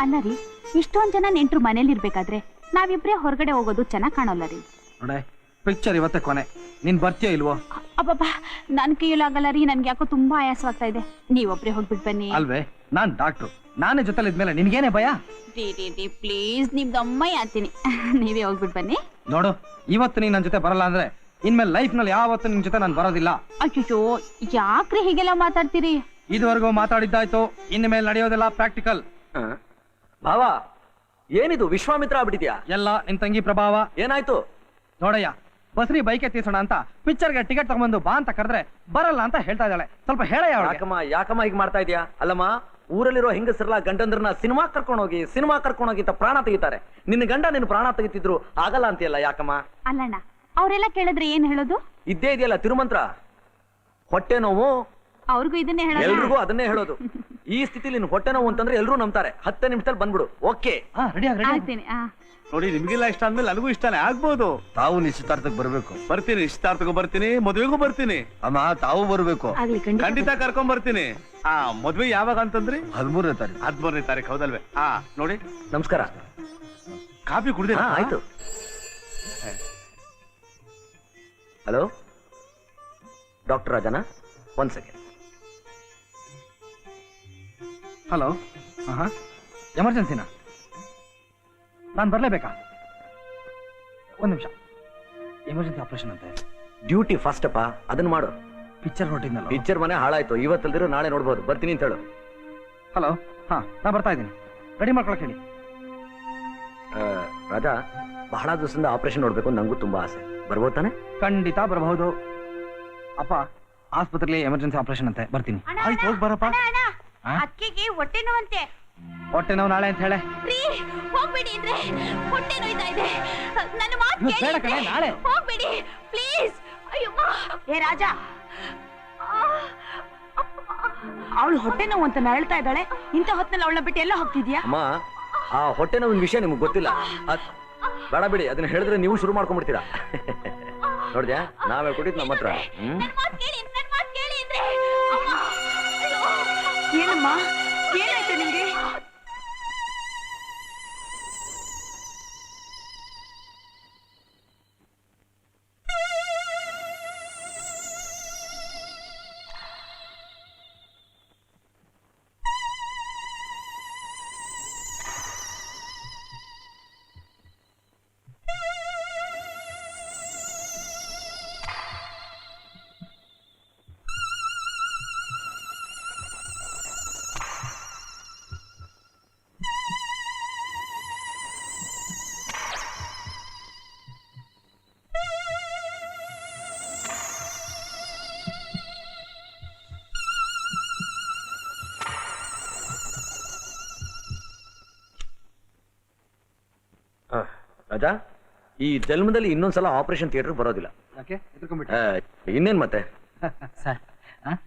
ಅಲ್ಲ ರೀ, ಇಷ್ಟೊಂದ್ ಜನ ನೆಂಟ್ರು ಮನೇಲಿ ಇರ್ಬೇಕಾದ್ರೆ ನಾವಿಬ್ರೇ ಹೊರಗಡೆ ಹೋಗೋದು ಚೆನ್ನಾಗ್ ಕಾಣೋಲ್ಲ ರೀ. ನೋಡೆ, ಪಿಕ್ಚರ್ ಇವತ್ತೇ ಕೊನೆ. ನೀನ್ ಬರ್ತೀಯ ಇಲ್ವೋ? ಅಬ್ಬಬ್ಬಾ, ನನ್ ಕೈಯಲ್ಲಾಗಲ್ಲ ರೀ, ನನ್ಗೆ ಯಾಕೋ ತುಂಬಾ ಆಯಾಸವಾಗ್ತಾ ಇದೆ. ನೀವೊಬ್ರೇ ಹೋಗ್ಬಿಟ್ ಬನ್ನಿ. ಅಲ್ವೇ, ನಾನ್ ಡಾಕ್ಟ್ರು, ನಾನೇ ಜೊತೆಲಿ ಇದ್ಮೇಲೆ ನಿನ್ಗೇನೆ ಭಯ? ರೀ ಪ್ಲೀಸ್, ನಿಮ್ದು ಅಮ್ಮಯ್ಯ ಅಂತೀನಿ. ನೀವೇ ಹೋಗ್ಬಿಟ್ ಬನ್ನಿ. ನೋಡು, ಇವತ್ತು ನೀನ್ ನನ್ ಜೊತೆ ಬರಲ್ಲ ಅಂದ್ರೆ ಇನ್ಮೇಲೆ ಲೈಫ್ ನಲ್ಲಿ ಯಾವತ್ತು ನಿನ್ ಜೊತೆ ನಾನು ಬರೋದಿಲ್ಲ. ಅಯ್ಯೋ, ಯಾಕ್ರಿ ಹೀಗೆಲ್ಲ ಮಾತಾಡ್ತೀರಿ? ಇದುವರೆಗೂ ಮಾತಾಡಿದ್ದಾಯ್ತು, ಇನ್ ಮೇಲೆ ನಡೆಯೋದೆಲ್ಲ ಪ್ರಾಕ್ಟಿಕಲ್. ಭಾವ, ಏನಿದು ವಿಶ್ವಾಮಿತ್ರ ಆಗ್ಬಿಟ್ಟಿದ್ಯಾ? ಎಲ್ಲ ನಿನ್ ತಂಗಿ ಪ್ರಭಾವ. ಏನಾಯ್ತು? ನೋಡಯ್ಯ, ಬಸ್ರಿ ಬೈಕೆ ತೀರ್ಸೋಣ ಅಂತ ಪಿಕ್ಚರ್ಗೆ ಟಿಕೆಟ್ ತಗೊಂಡು ಬಾ ಅಂತ ಕರೆದ್ರೆ ಬರಲ್ಲ ಅಂತ ಹೇಳ್ತಾ ಇದ್ದಾಳೆ. ಸ್ವಲ್ಪ ಹೇಳಯ್ಯ. ಯಾಕಮ್ಮ ಹೀಗೆ ಮಾಡ್ತಾ ಇದೀಯಾ? ಅಲ್ಲಮ್ಮ, ಊರಲ್ಲಿರೋ ಹೆಂಗಸರಲ್ಲ ಗಂಡಂದ್ರನ್ನ ಸಿನಿಮಾ ಕರ್ಕೊಂಡೋಗಿ ಅಂತ ಪ್ರಾಣ ತೆಗಿತಾರೆ. ನಿನ್ನ ಗಂಡ ನಿನ್ನ ಪ್ರಾಣ ತೆಗಿತಿದ್ರು ಆಗಲ್ಲ ಅಂತೀಯಲ್ಲ, ಯಾಕಮ್ಮ? ಅಲ್ಲಣ್ಣ, ಅವರೆಲ್ಲ ಕೇಳಿದ್ರೆ ಏನ್ ಹೇಳೋದು? ಇದ್ದೇ ಇದೆಯಲ್ಲ ತಿರುಮಂತ್ರ. ಹೊಟ್ಟೆ ನೋವು ಅವ್ರಿಗೂ ಇದನ್ನೇ ಹೇಳೋದು, ಎಲ್ರಿಗೂ ಅದನ್ನೇ ಹೇಳೋದು. ಈ ಸ್ಥಿತಿಲಿ ಹೊಟ್ಟೆ ನೋವು ಅಂತಂದ್ರೆ ಎಲ್ರು ನಂಬ್ತಾರೆ. 10 ನಿಮಿಷದಲ್ಲಿ ಬಂದ್ಬಿಡು. ಓಕೆ, ಆಗ್ತೀನಿ. ನೋಡಿ, ನಿಮ್ಗೆಲ್ಲ ಇಷ್ಟ ಅಂದ್ಮೇಲೆ ನನಗೂ ಇಷ್ಟನೇ ಆಗ್ಬೋದು. ತಾವು ನಿಶ್ಚಿತಾರ್ಥಕ್ಕೆ ಬರ್ಬೇಕು. ಬರ್ತೀನಿ, ನಿಶ್ಚಿತಾರ್ಥಕ್ಕೂ ಬರ್ತೀನಿ, ಮದುವೆಗೂ ಬರ್ತೀನಿ. ಅಮ್ಮ, ತಾವು ಬರ್ಬೇಕು. ಖಂಡಿತ ಕರ್ಕೊಂಡ್ ಬರ್ತೀನಿ. ಮದ್ವೆ ಯಾವಾಗ ಅಂತಂದ್ರಿ? 13ನೇ ತಾರೀಕು. 13ನೇ ತಾರೀಕು, ಹೌದಲ್ವೇ? ನೋಡಿ, ನಮಸ್ಕಾರ. ಕಾಫಿ ಕುಡ್ದಿರಾ? ಆಯ್ತು. ಹಲೋ ಡಾಕ್ಟರ್ ರಾಜನಾ? 1 ಸೆಕೆಂಡ್. ಹಲೋ, ಎಮರ್ಜೆನ್ಸಿನಾ? ನಾನು ಬರ್ಲೇಬೇಕಾ? 1 ನಿಮಿಷ. ಎಮರ್ಜೆನ್ಸಿ ಆಪರೇಷನ್ ಅಂತೆ. ಡ್ಯೂಟಿ ಫಸ್ಟ್ ಅಪ್ಪ, ಅದನ್ನ ಮಾಡು. ಪಿಕ್ಚರ್ ಹೊರಟಿದ್ನಲ್ಲ. ಪಿಕ್ಚರ್ ಮನೆ ಹಾಳಾಯ್ತು. ಇವತ್ತಲ್ದಿರೋ ನಾಳೆ ನೋಡ್ಬೋದು. ಬರ್ತೀನಿ ಅಂತ ಹೇಳು. ಹಲೋ, ನಾ ಬರ್ತಾ ಇದ್ದೀನಿ. ರೆಡಿ ಮಾಡ್ಕೊಳಕ್ ಹೇಳಿ. ರಾಜಾ, ಬಹಳ ದಿವಸದಿಂದ ಆಪರೇಷನ್ ನೋಡ್ಬೇಕು ಅಂತ ನಂಗೂ ತುಂಬಾ ಆಸೆ. ಬರ್ಬೋದು ತಾನೆ? ಖಂಡಿತ ಬರಬಹುದು. ಅಪ್ಪ, ಆಸ್ಪತ್ರೆಯಲ್ಲಿ ಎಮರ್ಜೆನ್ಸಿ ಆಪರೇಷನ್ ಅಂತೆ, ಬರ್ತೀನಿ. ಆಯ್ತು, ಹೋಗಿ ಬರಪ್ಪ. ಅಕ್ಕಿಗೆ ಹೊಟ್ಟೆ ನೋವಂತೆ. ಹೊಟ್ಟೆ ನೋವು ನಾಳೆ ಅಂತ ಹೇಳೆ. ಹೋಗ್ಬಿಡಿ ಅಂದ್ರೆ ಹೊಟ್ಟೆ ನೋಯ್ತಾ ಇದೆ. ನನ್ನ ಮಾತು ಬೇಡ ಕಣೆ, ನಾಳೆ ಹೋಗ್ಬಿಡಿ ಪ್ಲೀಸ್. ಅಯ್ಯಮ್ಮ, ಏ ರಾಜ, ಅವಳು ಹೊಟ್ಟೆ ನೋವು ಅಂತ ಹೇಳ್ತಾ ಇದ್ದಾಳೆ. ಇಂಥ ಹೊತ್ತಿನಲ್ಲಿ ಅವಳನ್ನ ಬಿಟ್ಟು ಎಲ್ಲ ಹೋಗ್ತಿದ್ಯಾ? ಅಮ್ಮ, ಆ ಹೊಟ್ಟೆ ನೋವಿನ ವಿಷಯ ನಿಮ್ಗೆ ಗೊತ್ತಿಲ್ಲ. ಬೇಡ ಬಿಡಿ, ಅದನ್ನ ಹೇಳಿದ್ರೆ ನೀವು ಶುರು ಮಾಡ್ಕೊಂಡ್ಬಿಡ್ತೀರಾ. ನೋಡ್ದ್ಯಾ, ನಾವ್ ಹೇಳ್ಕೊಟ್ಟಿದ್ ನಮ್ಮ ಹತ್ರ. ಏನಮ್ಮ, ಏನಾಯ್ತು ನಿಮ್ಗೆ? ರಾಜಾ, ಈ ಜನ್ಮದಲ್ಲಿ ಇನ್ನೊಂದ್ಸಲ ಆಪರೇಷನ್ ಥಿಯೇಟರ್ ಬರೋದಿಲ್ಲ. ಇನ್ನೇನ್ ಮತ್ತೆ? ಸರ್,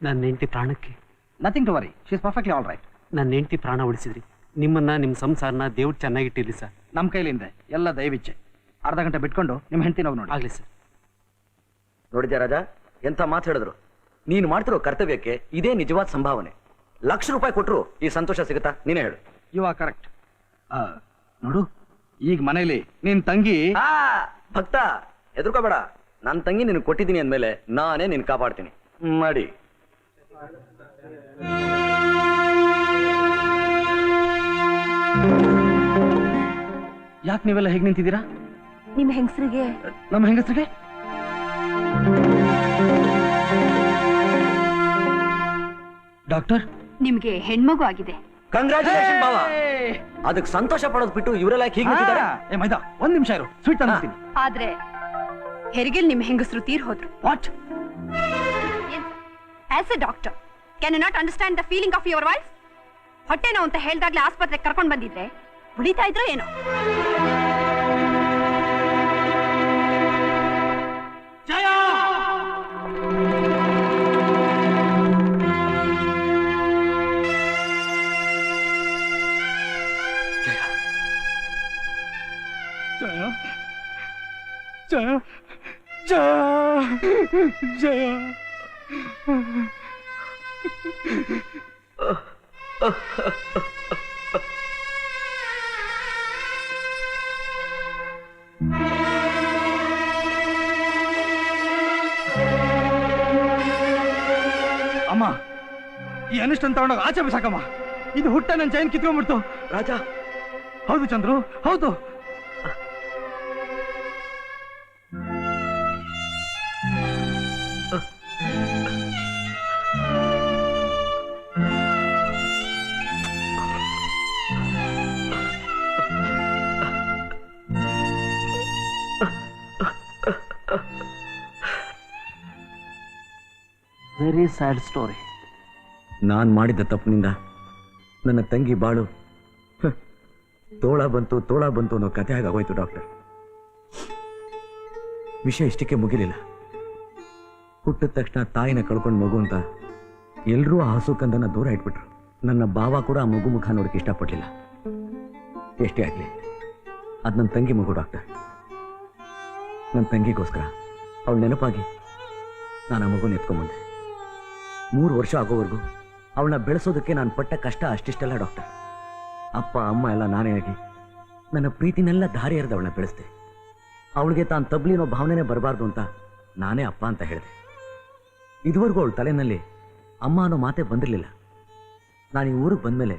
ನನ್ನ ಹೆಂಡತಿ ಪ್ರಾಣಕ್ಕೆ nothing to worry, she is perfectly all right. ನನ್ನ ಹೆಂಡತಿ ಪ್ರಾಣ ಉಳಿಸಿದ್ರಿ. ನಿಮ್ಮನ್ನ ನಿಮ್ಮ ಸಂಸಾರನ ದೇವ್ರು ಚೆನ್ನಾಗಿಟ್ಟಿರ್ಲಿ ಸರ್. ನಮ್ಮ ಕೈಲಿಂದ ಎಲ್ಲ ದಯವಿಚ್ಛೆ. ಅರ್ಧ ಗಂಟೆ ಬಿಟ್ಕೊಂಡು ನಿಮ್ಮ ಹೆಂಡತಿ ಹೋಗಿ ನೋಡಿ. ಆಗ್ಲಿ ಸರ್. ನೋಡಿದ್ಯಾ ರಾಜಾ, ಎಂತ ಮಾತು ಹೇಳಿದ್ರು. ನೀನು ಮಾಡ್ತಿರೋ ಕರ್ತವ್ಯಕ್ಕೆ ಇದೇ ನಿಜವಾದ ಸಂಭಾವನೆ. ₹1,00,000 ಕೊಟ್ಟರು ಈ ಸಂತೋಷ ಸಿಗುತ್ತಾ? ನೀನೇ ಹೇಳು. You are correct. ನೋಡು, ಈಗ ಮನೇಲಿ ನಿನ್ ತಂಗಿ ಭಕ್ತ, ಎದುರ್ಕೋಬೇಡ. ನನ್ನ ತಂಗಿ ನಿನ್ ಕೊಟ್ಟಿದ್ದೀನಿ ಅಂದ್ಮೇಲೆ ನಾನೇ ನಿನ್ ಕಾಪಾಡ್ತೀನಿ. ಮಾಡಿ. ಯಾಕೆ ನೀವೆಲ್ಲ ಹೇಗೆ ನಿಂತಿದ್ದೀರಾ? ನಿಮ್ಮ ಹೆಂಗಸರಿಗೆ, ನಮ್ಮ ಹೆಂಗಸರಿಗೆ ಡಾಕ್ಟರ್, ನಿಮ್ಗೆ ಹೆಣ್ಮಗು ಆಗಿದೆ. ಕಂಗ್ರಾಚುಲೇಷನ್ ಬಾವ. ಅದಕ್ಕೆ ಸಂತೋಷ ಪಡೋದು ಬಿಟ್ಟು ಇವರೆಲ್ಲ ಹೀಗೆ ನಿಂತಿದ್ದಾರೆ. ಏ ಮೈದಾ, 1 ನಿಮಿಷ ಇರು, ಸ್ವೀಟ್ ತಂದಿದ್ದೀನಿ. ಆದ್ರೆ ಹೆರಿಗೆಲ್ ನಿಮ್ ಹೆಂಗಸರು ತೀರ್ ಹೋದ್ರು. What? As a doctor, can you not understand the feeling of your wife? ಹೊಟ್ಟೆ ನೋವು ಅಂತ ಹೇಳ್ದಾಗ್ಲೇ ಆಸ್ಪತ್ರೆಗೆ ಕರ್ಕೊಂಡ್ ಬಂದಿದ್ರೆ ಉಳಿತಾ ಇದ್ರು ಏನೋ. ಜಯ! ಜಯ, ಜಯ, ಜಯ. ಈ ಅನಿಷ್ಟನ್ ತಗೊಂಡೋಗ ಆಚೆ ಬಿಸಾಕಮ್ಮ. ಇದು ಹುಟ್ಟ ನನ್ನ ಚೈನ್ ಕಿತ್ಕೊಂಡ್ಬಿಡ್ತು. ರಾಜ, ಹೌದು ಚಂದ್ರು, ಹೌದು. Very sad story. ನಾನು ಮಾಡಿದ್ದ ತಪ್ಪಿನಿಂದ ನನ್ನ ತಂಗಿ ಬಾಳು ತೋಳ ಬಂತು ಅನ್ನೋ ಕಥೆ ಆಗೋಯ್ತು ಡಾಕ್ಟರ್. ವಿಷಯ ಇಷ್ಟಕ್ಕೆ ಮುಗಿಲಿಲ್ಲ. ಹುಟ್ಟಿದ ತಕ್ಷಣ ತಾಯಿನ ಕಳ್ಕೊಂಡು ಮಗು ಅಂತ ಎಲ್ಲರೂ ಆ ಹಸು ಕಂದನ್ನ ದೂರ ಇಟ್ಬಿಟ್ರು. ನನ್ನ ಭಾವ ಕೂಡ ಆ ಮಗು ಮುಖ ನೋಡಕ್ಕೆ ಇಷ್ಟಪಟ್ಟಿಲ್ಲ. ಎಷ್ಟೇ ಆಗಲಿ ಅದು ನನ್ನ ತಂಗಿ ಮಗು ಡಾಕ್ಟರ್. ನನ್ನ ತಂಗಿಗೋಸ್ಕರ ಅವಳು ನೆನಪಾಗಿ ನಾನು ಆ ಮಗುನ ಎತ್ಕೊಂಬಂದೆ. 3 ವರ್ಷ ಆಗೋವರೆಗೂ ಅವಳನ್ನ ಬೆಳೆಸೋದಕ್ಕೆ ನಾನು ಪಟ್ಟ ಕಷ್ಟ ಅಷ್ಟಿಷ್ಟಲ್ಲ ಡಾಕ್ಟರ್. ಅಪ್ಪ ಅಮ್ಮ ಎಲ್ಲ ನಾನೇ ಆಗಿ ನನ್ನ ಪ್ರೀತಿನೆಲ್ಲ ದಾರಿ ಎರೆದು ಅವಳನ್ನ ಬೆಳೆಸ್ದೆ. ಅವಳಿಗೆ ತಾನು ತಬ್ಲಿನೋ ಭಾವನೆನೇ ಬರಬಾರ್ದು ಅಂತ ನಾನೇ ಅಪ್ಪ ಅಂತ ಹೇಳಿದೆ. ಇದುವರೆಗೂ ಅವಳ ತಲೆನಲ್ಲಿ ಅಮ್ಮ ಅನ್ನೋ ಮಾತೇ ಬಂದಿರಲಿಲ್ಲ. ನಾನು ಈ ಊರಿಗೆ ಬಂದಮೇಲೆ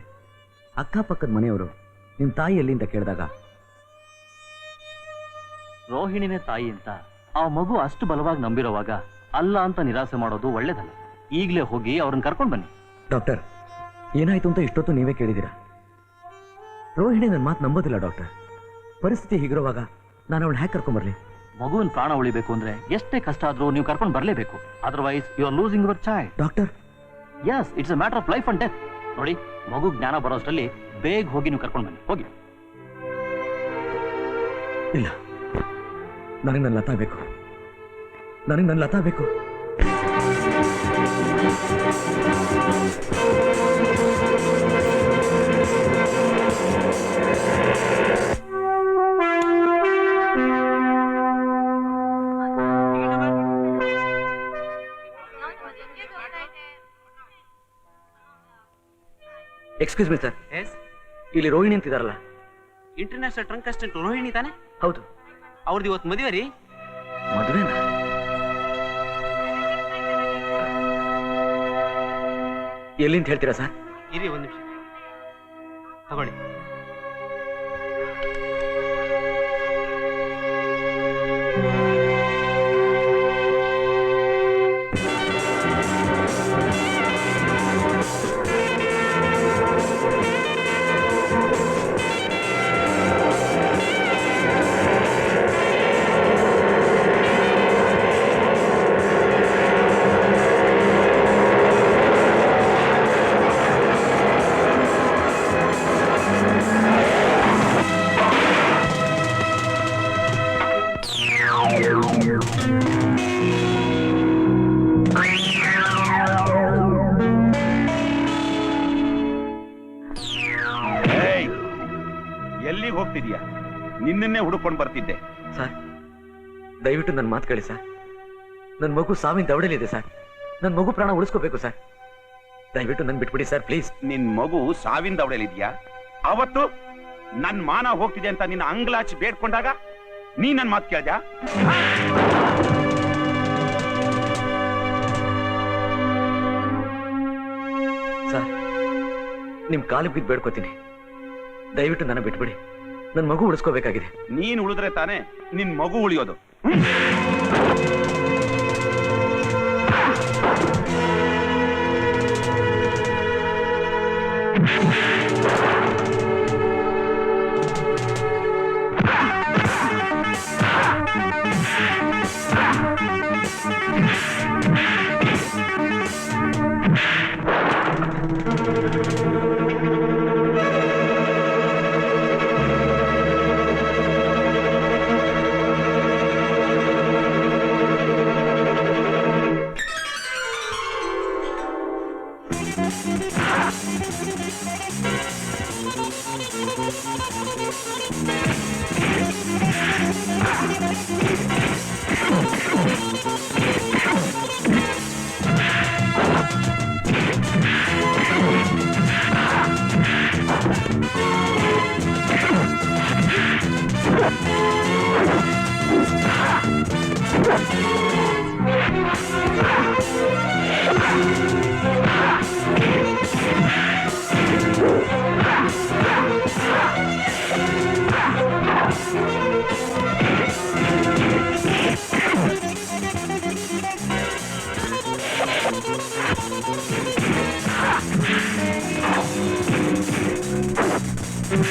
ಅಕ್ಕಪಕ್ಕದ ಮನೆಯವರು ನಿಮ್ಮ ತಾಯಿ ಎಲ್ಲಿ ಅಂತ ಕೇಳಿದಾಗ ರೋಹಿಣಿನೇ ತಾಯಿ ಅಂತ ಆ ಮಗು ಅಷ್ಟು ಬಲವಾಗಿ ನಂಬಿರೋವಾಗ ಅಲ್ಲ ಅಂತ ನಿರಾಸೆ ಮಾಡೋದು ಒಳ್ಳೇದಲ್ಲ. ಈಗಲೇ ಹೋಗಿ ಅವ್ರನ್ನ ಕರ್ಕೊಂಡು ಬನ್ನಿ. ಡಾಕ್ಟರ್, ಏನಾಯ್ತು ಅಂತ ಇಷ್ಟೊತ್ತು ನೀವೇ ಕೇಳಿದ್ದೀರಾ. ರೋಹಿಣಿ ನನ್ನ ಮಾತು ನಂಬೋದಿಲ್ಲ ಡಾಕ್ಟರ್. ಪರಿಸ್ಥಿತಿ ಹೀಗಿರುವಾಗ ನಾನು ಅವಳು ಹ್ಯಾಕ್ ಕರ್ಕೊಂಬರ್ಲಿ? ಮಗುವಿನ ಪ್ರಾಣ ಉಳಿಬೇಕು ಅಂದ್ರೆ ಎಷ್ಟೇ ಕಷ್ಟ ಆದ್ರೂ ನೀವು ಕರ್ಕೊಂಡು ಬರಲೇಬೇಕು. Otherwise you are losing your child. Doctor, yes, it's a matter of life and death. ನೋಡಿ, ಮಗು ಜ್ಞಾನ ಬರೋಷ್ಟರಲ್ಲಿ ಬೇಗ ಹೋಗಿ ನೀವು ಕರ್ಕೊಂಡು ಬನ್ನಿ. ಹೋಗಿ. ಇಲ್ಲ, ನನಗೆ ನನ್ನ ಲತಾ ಬೇಕು. ನನಗೆ ನನ್ನ ಲತಾ ಬೇಕು. ಎಕ್ಸ್ಕ್ಯೂಸ್ ಮೀ ಸರ್, ಇಲ್ಲಿ ರೋಹಿಣಿ ಅಂತಿದಾರಲ್ಲ? ಇಂಟರ್ನ್ಯಾಷನಲ್ ಟ್ರಂಕ್ ಅಸಿಸ್ಟೆಂಟ್ ರೋಹಿಣಿ ತಾನೆ? ಹೌದು. ಅವ್ರದ್ದು ಇವತ್ತು ಮದುವೆ ರೀ. ಮದುವೆನಾ? ಎಲ್ಲಿಂತ ಹೇಳ್ತೀರಾ ಸರ್? ಇರಿ ಒಂದು ನಿಮಿಷ, ತಗೊಳ್ಳಿ. ಎಲ್ಲಿಗೆ ಹೋಗ್ತಿದ್ಯಾ? ನಿನ್ನನ್ನೇ ಹುಡುಕೊಂಡು ಬರ್ತಿದ್ದೆ. ಸರ್, ದಯವಿಟ್ಟು ನನ್ನ ಮಾತು ಕೇಳಿ ಸರ್. ನನ್ನ ಮಗು ಸಾವಿನ ದವಡೆಯಲ್ಲಿದೆ ಸರ್. ನನ್ನ ಮಗು ಪ್ರಾಣ ಉಳಿಸ್ಕೋಬೇಕು ಸರ್. ದಯವಿಟ್ಟು ನನ್ ಬಿಟ್ಬಿಡಿ ಸರ್, ಪ್ಲೀಸ್. ನಿನ್ ಮಗು ಸಾವಿನ ದವಡೆಯಲ್ಲಿದ್ಯಾ? ಅವತ್ತು ನನ್ ಮಾನ ಹೋಗ್ತಿದೆ ಅಂತ ನಿನ್ನ ಅಂಗ್ಲಾಚಿ ಬೇಡ್ಕೊಂಡಾಗ ನೀ ನನ್ ಮಾತು ಕೇಳ್ದ್ಯಾ? ಸರ್, ನಿಮ್ ಕಾಲು ಬಿದ್ದು ಬೇಡ್ಕೋತೀನಿ, ದಯವಿಟ್ಟು ನನ್ನ ಬಿಟ್ಬಿಡಿ. ನನ್ನ ಮಗು ಉಳಿಸ್ಕೋಬೇಕಾಗಿದೆ. ನೀನ್ ಉಳಿದ್ರೆ ತಾನೇ ನಿನ್ ಮಗು ಉಳಿಯೋದು. ದೇವ್ರೆ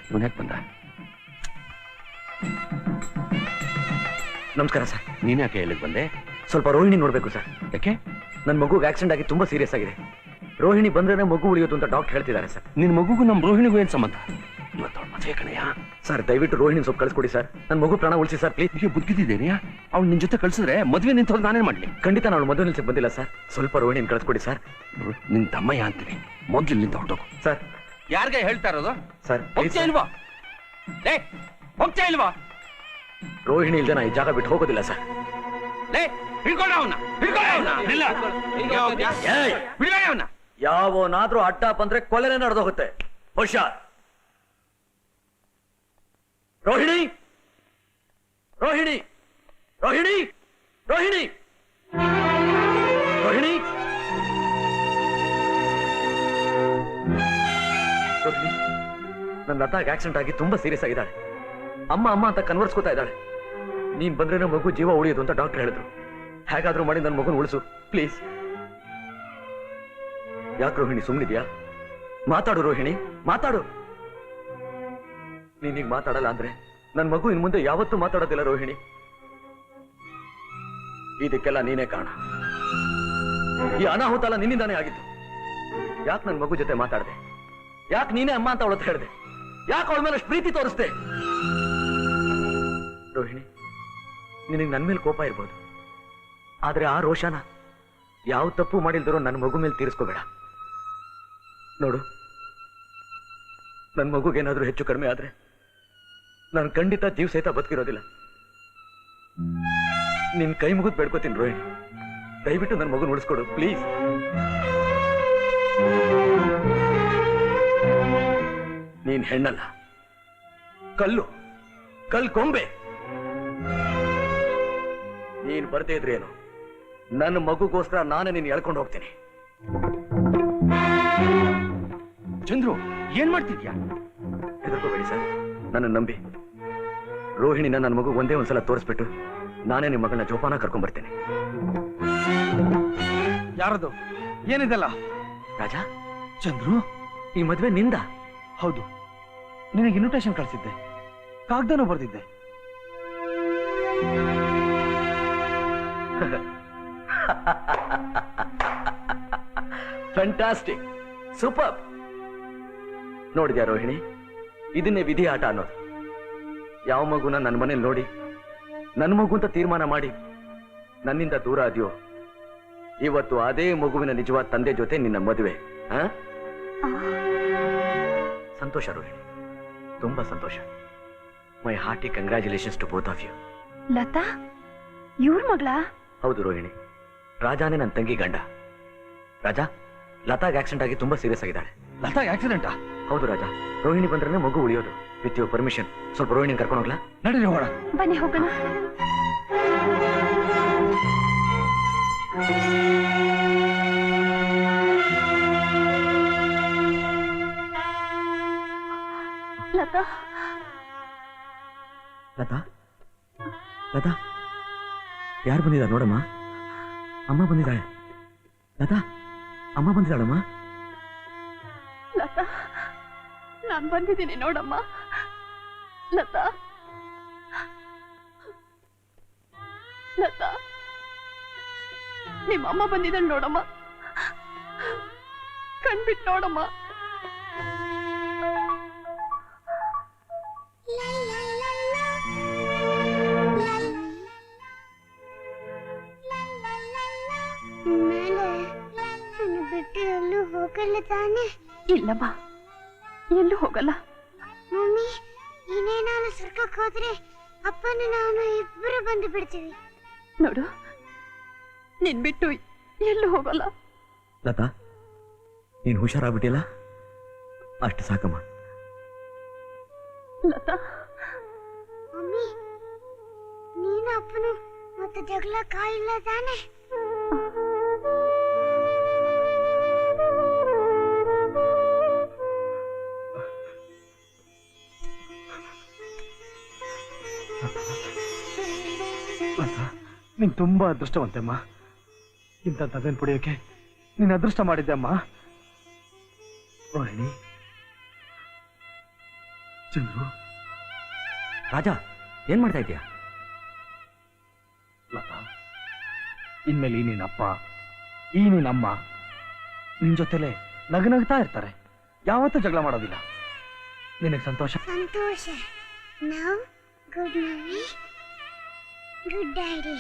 ಇವನ್ ಯಾಕೆ ಬಂದ? ನಮಸ್ಕಾರ ಸರ್. ನೀನ್ ಯಾಕೆ ಹೇಳಿದ್ ಬಂದೆ? ಸ್ವಲ್ಪ ರೋಹಿಣಿ ನೋಡ್ಬೇಕು ಸರ್. ಯಾಕೆ? ನನ್ನ ಮಗುಗೆ ಆಕ್ಸಿಡೆಂಟ್ ಆಗಿ ತುಂಬಾ ಸೀರಿಯಸ್ ಆಗಿದೆ. ರೋಹಿಣಿ ಬಂದ್ರೆ ಮಗು ಉಳಿಯೋದು ಅಂತ ಡಾಕ್ಟರ್ ಹೇಳ್ತಿದ್ದಾರೆ ಸರ್. ನಿನ್ ಮಗುಗೂ ನಮ್ ರೋಹಿಣಿಗೂ ಏನ್ ಸಂಬಂಧ? ಇವತ್ತು ಅವಳ ಮದುವೆ ಕಣಯ್ಯ. ಸರ್ ದಯವಿಟ್ಟು ರೋಹಿಣಿ ಸ್ವಲ್ಪ ಕಳ್ಸ್ಕೊಡಿ ಸರ್. ನನ್ನ ಮಗು ಪ್ರಾಣ ಉಳಿಸಿ ಸರ್ ಪ್ಲೀಸ್. ಈಗ ಬುದ್ಧಿದ್ದೇನೆಯಾ? ಅವ್ಳು ನಿನ್ ಜೊತೆ ಕಳ್ಸಿದ್ರೆ ಮದ್ವೆ ನಿಂತವ್ರು ನಾನೇನ್ ಮಾಡ್ಲಿ? ಖಂಡಿತ ನಾನು ಮದುವೆ ನಿಲ್ಸಕ್ ಬಂದಿಲ್ಲ ಸರ್. ಸ್ವಲ್ಪ ರೋಹಿಣಿನ ಕಳ್ಸ್ಕೊಡಿ ಸರ್. ನಿನ್ ತಮ್ಮಯ್ಯ ಅಂತೀನಿ. ಮೊದ್ಲು ಇಲ್ಲಿಂದ ಹೊರಟೋಗು. ಸರ್ ಯಾರ್ಗೆ ಹೇಳ್ತಾ ಇರೋದು? ಸರ್ ಹೋಗ್ತಾ ಇಲ್ವಾ? ಲೇ ಹೋಗ್ತಾ ಇಲ್ವಾ? ರೋಹಿಣಿ ಇಲ್ದೆ ನಾ ಈ ಜಾಗ ಬಿಟ್ಟು ಹೋಗೋದಿಲ್ಲ ಸರ್. ಲೇ ಹಿಡ್ಕೊಳ್ಳ ಅವನ್ನ, ಹಿಡ್ಕೊಳ್ಳ ಅವನ್ನ. ಇಲ್ಲ ಬಿಡಬೇಡ ಅವನ್ನ. ಯಾವನಾದ್ರೂ ಅಡ್ಡ ಬಂದ್ರೆ ಕೊಲೆನೇ ನಡೆದೋಗುತ್ತೆ. ಹುಷಾರ್. ರೋಹಿಣಿ, ರೋಹಿಣಿ, ರೋಹಿಣಿ, ರೋಹಿಣಿ, ರೋಹಿಣಿ, ರೋಹಿಣಿ. ನನ್ನ ಲತಾಗ್ ಆಕ್ಸಿಡೆಂಟ್ ಆಗಿ ತುಂಬಾ ಸೀರಿಯಸ್ ಆಗಿದ್ದಾಳೆ. ಅಮ್ಮ ಅಮ್ಮ ಅಂತ ಕನ್ವರ್ಸ್ಕೊತಾ ಇದ್ದಾಳೆ. ನೀನ್ ಬಂದ್ರೆ ಮಗು ಜೀವ ಉಳಿಯೋದು ಅಂತ ಡಾಕ್ಟರ್ ಹೇಳಿದ್ರು. ಹೇಗಾದ್ರೂ ಮಾಡಿ ನನ್ನ ಮಗುನ ಉಳಿಸು ಪ್ಲೀಸ್. ಯಾಕೆ ರೋಹಿಣಿ ಸುಮ್ಮನಿದ್ಯಾ? ಮಾತಾಡು ರೋಹಿಣಿ, ಮಾತಾಡು. ನೀನೀಗ ಮಾತಾಡಲ್ಲ ಅಂದ್ರೆ ನನ್ನ ಮಗು ಇನ್ ಮುಂದೆ ಯಾವತ್ತೂ ಮಾತಾಡೋದಿಲ್ಲ ರೋಹಿಣಿ. ಇದಕ್ಕೆಲ್ಲ ನೀನೇ ಕಾರಣ. ಈ ಅನಾಹುತ ಎಲ್ಲ ನಿನ್ನಿಂದಾನೇ ಆಗಿತ್ತು. ಯಾಕೆ ನನ್ನ ಮಗು ಜೊತೆ ಮಾತಾಡದೆ? ಯಾಕೆ ನೀನೇ ಅಮ್ಮ ಅಂತ ಅವಳತ್ತ ಹೇಳಿದೆ? ಯಾಕೆ ಅವಳ ಮೇಲೆ ಅಷ್ಟು ಪ್ರೀತಿ ತೋರಿಸ್ದೆ? ರೋಹಿಣಿ, ನಿನಗೆ ನನ್ನ ಮೇಲೆ ಕೋಪ ಇರ್ಬೋದು, ಆದ್ರೆ ಆ ರೋಷನ ಯಾವ ತಪ್ಪು ಮಾಡಿಲ್ದಿರೋ ನನ್ನ ಮಗು ಮೇಲೆ ತೀರಿಸ್ಕೋಬೇಡ. ನೋಡು, ನನ್ನ ಮಗುಗೇನಾದ್ರೂ ಹೆಚ್ಚು ಕಡಿಮೆ ಆದ್ರೆ ನಾನು ಖಂಡಿತ ಜೀವ ಸಹಿತ ಬದುಕಿರೋದಿಲ್ಲ. ನಿನ್ ಕೈ ಮುಗಿದು ಬೇಡ್ಕೋತೀನಿ ರೋಹಿಣಿ, ದಯವಿಟ್ಟು ನನ್ನ ಮಗು ಉಳಿಸ್ಕೊಡು ಪ್ಲೀಸ್. ನೀನ್ ಹೆಣ್ಣಲ್ಲ, ಕಲ್ಲು, ಕೊಂಬೆ. ನೀನ್ ಬರ್ದೇ ಇದ್ರೇನು, ನನ್ನ ಮಗುಗೋಸ್ಕರ ನಾನೇ ನೀನ್ ಎಳ್ಕೊಂಡು ಹೋಗ್ತೀನಿ. ಚಂದ್ರು, ಏನ್ ಮಾಡ್ತಿದ್ಯಾ? ಹೆದರ್ಕೋಬೇಡಿ ಸರ್, ನನ್ನ ನಂಬಿ. ರೋಹಿಣಿನ ನನ್ನ ಮಗು ಒಂದೇ ಒಂದ್ಸಲ ತೋರಿಸ್ಬಿಟ್ಟು ನಾನೇ ನಿಮ್ಮ ಮಗಳನ್ನ ಜೋಪಾನ ಕರ್ಕೊಂಡ್ ಬರ್ತೇನೆ. ಯಾರದು? ಏನಿದೆಲ್ಲ? ರಾಜ, ಚಂದ್ರು, ಈ ಮದ್ವೆ ನಿಂದ? ಹೌದು, ನಿನಗೆ ಇನ್ವಿಟೇಷನ್ ಕಳಿಸಿದ್ದೆ, ಕಾಗ್ದನೂ ಬರ್ದಿದ್ದೆ. Fantastic, super. ನೋಡಿದ್ಯಾ ರೋಹಿಣಿ, ಇದನ್ನೇ ವಿಧಿ ಆಟ ಅನ್ನೋದು. ಯಾವ ಮಗುನ ನನ್ನ ಮನೇಲಿ ನೋಡಿ ನನ್ನ ಮಗು ಅಂತ ತೀರ್ಮಾನ ಮಾಡಿ ನನ್ನಿಂದ ದೂರ ಆದ್ಯೋ, ಇವತ್ತು ಅದೇ ಮಗುವಿನ ನಿಜವಾದ ತಂದೆ ಜೊತೆ ನಿನ್ನ ಮದುವೆ. ಸಂತೋಷ ರೋಹಿಣಿ, ತುಂಬಾ ಸಂತೋಷ. My hearty congratulations to both of you. Latha ಇವ್ರ ಮಗಳಾ? ಹೌದು ರೋಹಿಣಿ, ರಾಜಾನೇ ನನ್ನ ತಂಗಿ ಗಂಡ. ರಾಜ, ಲತಾಗ್ ಆಕ್ಸಿಡೆಂಟ್ ಆಗಿ ತುಂಬಾ ಸೀರಿಯಸ್ ಆಗಿದ್ದಾಳೆ. ಲತಾಗ್ ಆಕ್ಸಿಡೆಂಟಾ? ಹೌದು ರಾಜ, ರೋಹಿಣಿ ಬಂದ್ರೆ ಮಗು ಉಳಿಯೋದು. ವಿತ್ ಯುವರ್ ಪರ್ಮಿಷನ್ ಸ್ವಲ್ಪ ರೋಹಿಣಿ ಕರ್ಕೊಂಡು ಹೋಗ್ಲಾ? ನಡೀರಿ ಹೋಗೋಣ. ಬನ್ನಿ ಹೋಗೋಣ. ಲತಾ, ಲತಾ, ಲತಾ, ಯಾರು ಬಂದಿದ್ದಾರೆ ನೋಡಮ್ಮ? ಅಮ್ಮ ಬಂದಿದ್ದಾಳೆ. ಲತಾ, ಅಮ್ಮ ಬಂದಿದ್ದಾಳಮ್ಮ. ಲತಾ, ನಾನ್ ಬಂದಿದ್ದೀನಿ ನೋಡಮ್ಮ. ಲತಾ, ಲತಾ, ನಿಮ್ಮಮ್ಮ ಬಂದಿದ್ದಾಳೆ ನೋಡಮ್ಮ. ಕಣ್ಬಿಟ್ಟು ನೋಡಮ್ಮ. ಇನ್ಮೇಲೆ ನನ್ನ ಬಿಟ್ಟು ಎಲ್ಲೂ ಹೋಗಲ್ಲ ತಾನೆ? ಇಲ್ಲಮ್ಮ, ಎಲ್ಲೂ ಹೋಗಲ್ಲ. ಮಮ್ಮಿ, ನೀನೇ ನಾನು ಸ್ವರ್ಗಕ್ಕೆ ಹೋದ್ರೆ ಅಪ್ಪನ ನಾನು ಇಬ್ಬರು ಬಂದು ಬಿಡ್ತೀವಿ. ನೋಡು, ನಿನ್ ಬಿಟ್ಟು ಎಲ್ಲೂ ಹೋಗಲ್ಲ. ಲತಾ, ನೀನು ಹುಷಾರಾಗ್ಬಿಟ್ಟಿಲ್ಲ, ಅಷ್ಟು ಸಾಕಮ್ಮ. ಲತಾ, ಮಮ್ಮಿ, ನೀನು ಅಪ್ಪನು ಮತ್ತೆ ಜಗಳ ಕಾಯಿಲ್ಲ ತಾನೆ? ಲತಾ, ನೀನ್ ತುಂಬಾ ಅದೃಷ್ಟವಂತೆಮ್ಮ. ಇಂಥ ತದೇನ್ ಪುಡಿಯೋಕೆ ನೀನ್ ಅದೃಷ್ಟ ಮಾಡಿದ್ದೆ ಅಮ್ಮ. ರೋಹಿಣಿ, ಚಂದ್ರು, ರಾಜ, ಏನ್ ಮಾಡ್ತಾ ಇದೀಯಾ? ಲತಾ, ಇನ್ಮೇಲೆ ಈ ನಿನ್ನಪ್ಪ, ಈ ನಿನ್ನಮ್ಮ ನಿನ್ ಜೊತೆಲೆ ನಗನಗ್ತಾ ಇರ್ತಾರೆ. ಯಾವತ್ತೂ ಜಗಳ ಮಾಡೋದಿಲ್ಲ. ನಿನಗೆ ಸಂತೋಷ? ಸಂತೋಷ. Now good mummy, good daddy.